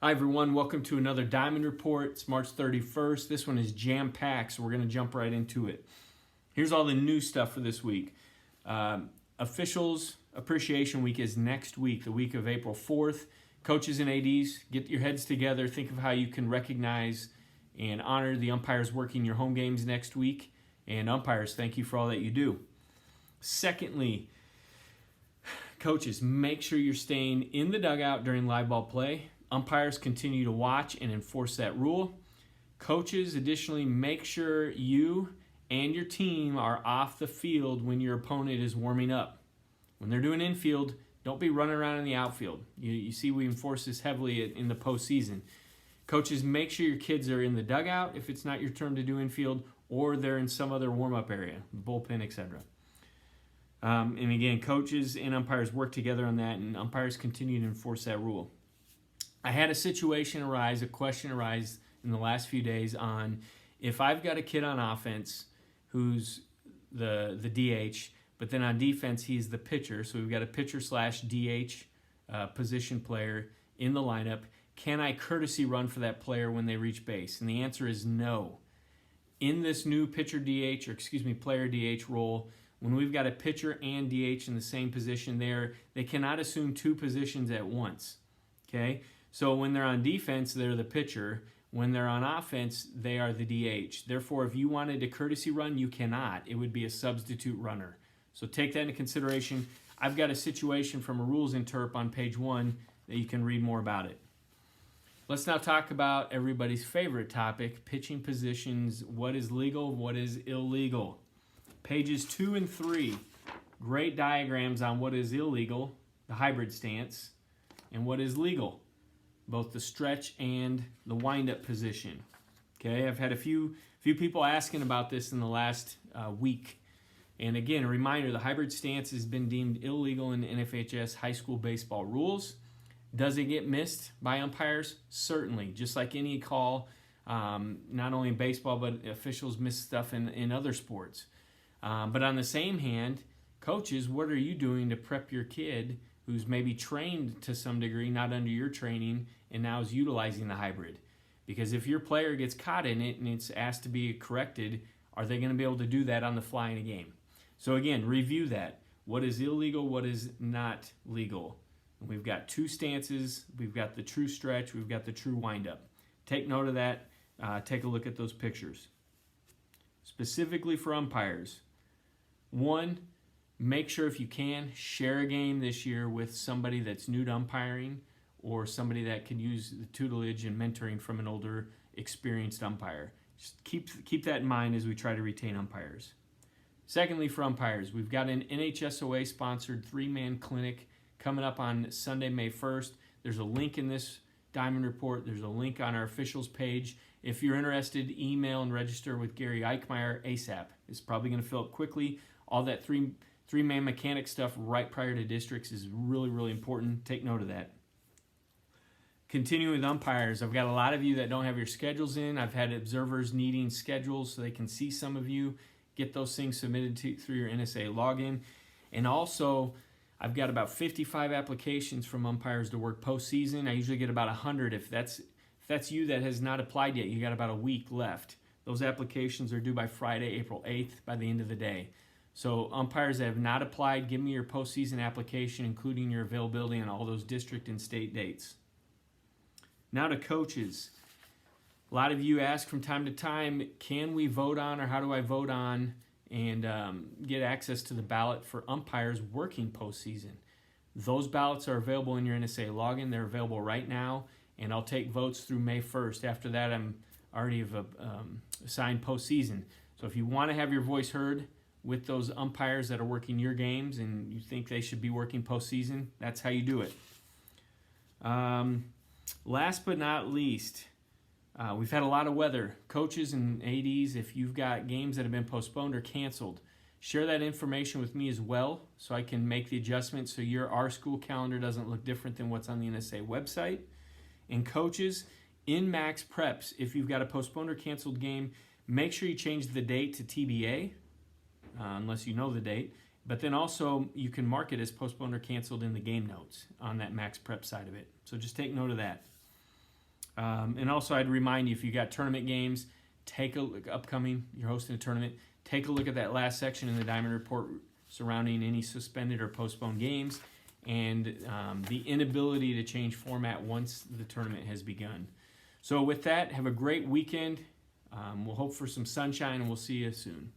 Hi everyone, welcome to another Diamond Report. It's March 31st. This one is jam-packed, so we're going to jump right into it. Here's all the new stuff for this week. Officials Appreciation Week is next week, the week of April 4th. Coaches and ADs, get your heads together. Think of how you can recognize and honor the umpires working your home games next week. And umpires, thank you for all that you do. Secondly, coaches, make sure you're staying in the dugout during live ball play. Umpires continue to watch and enforce that rule. Coaches, additionally, make sure you and your team are off the field when your opponent is warming up. When they're doing infield, don't be running around in the outfield. You see we enforce this heavily in the postseason. Coaches, make sure your kids are in the dugout if it's not your turn to do infield, or they're in some other warm-up area, bullpen, etc. And again, coaches and umpires work together on that, and umpires continue to enforce that rule. I had a question arise in the last few days on if I've got a kid on offense who's the DH, but then on defense he's the pitcher, so we've got a pitcher/DH position player in the lineup, can I courtesy run for that player when they reach base? And the answer is no. In this new player DH role, when we've got a pitcher and DH in the same position there, they cannot assume two positions at once. Okay? So when they're on defense, they're the pitcher. When they're on offense, they are the DH. Therefore, if you wanted a courtesy run, you cannot. It would be a substitute runner. So take that into consideration. I've got a situation from a rules interp on page 1 that you can read more about it. Let's now talk about everybody's favorite topic, pitching positions. What is legal? What is illegal? Pages 2 and 3, great diagrams on what is illegal, the hybrid stance, and what is legal, both the stretch and the wind-up position. Okay, I've had a few people asking about this in the last week. And again, a reminder, the hybrid stance has been deemed illegal in NFHS high school baseball rules. Does it get missed by umpires? Certainly, just like any call, not only in baseball, but officials miss stuff in other sports. But on the same hand, coaches, what are you doing to prep your kid who's maybe trained to some degree, not under your training, and now is utilizing the hybrid? Because if your player gets caught in it and it's asked to be corrected, are they going to be able to do that on the fly in a game? So again, review that. What is illegal? What is not legal? And we've got two stances. We've got the true stretch. We've got the true windup. Take note of that. Take a look at those pictures. Specifically for umpires, 1, make sure if you can, share a game this year with somebody that's new to umpiring or somebody that can use the tutelage and mentoring from an older, experienced umpire. Just keep that in mind as we try to retain umpires. Secondly, for umpires, we've got an NHSOA-sponsored 3-man clinic coming up on Sunday, May 1st. There's a link in this Diamond Report. There's a link on our officials page. If you're interested, email and register with Gary Eichmeyer ASAP. It's probably going to fill up quickly. All that three-man mechanic stuff right prior to districts is really, really important. Take note of that. Continuing with umpires, I've got a lot of you that don't have your schedules in. I've had observers needing schedules so they can see some of you. Get those things submitted through your NSAA login. And also, I've got about 55 applications from umpires to work postseason. I usually get about 100. If that's you that has not applied yet, you got about a week left. Those applications are due by Friday, April 8th, by the end of the day. So umpires that have not applied, give me your postseason application, including your availability on all those district and state dates. Now to coaches. A lot of you ask from time to time, can we vote on, or how do I vote on and get access to the ballot for umpires working postseason? Those ballots are available in your NSAA login. They're available right now, and I'll take votes through May 1st. After that, I'm already assigned postseason. So if you want to have your voice heard with those umpires that are working your games and you think they should be working postseason, that's how you do it. Last but not least, we've had a lot of weather. Coaches and ADs, if you've got games that have been postponed or canceled, share that information with me as well so I can make the adjustment so our school calendar doesn't look different than what's on the NSAA website. And coaches, in Max Preps, if you've got a postponed or canceled game, make sure you change the date to TBA, unless you know the date. But then also you can mark it as postponed or canceled in the game notes on that Max Prep side of it. So just take note of that. And also, I'd remind you, if you got tournament games, take a look, upcoming, you're hosting a tournament, take a look at that last section in the Diamond Report surrounding any suspended or postponed games and the inability to change format once the tournament has begun. So with that, have a great weekend. We'll hope for some sunshine, and we'll see you soon.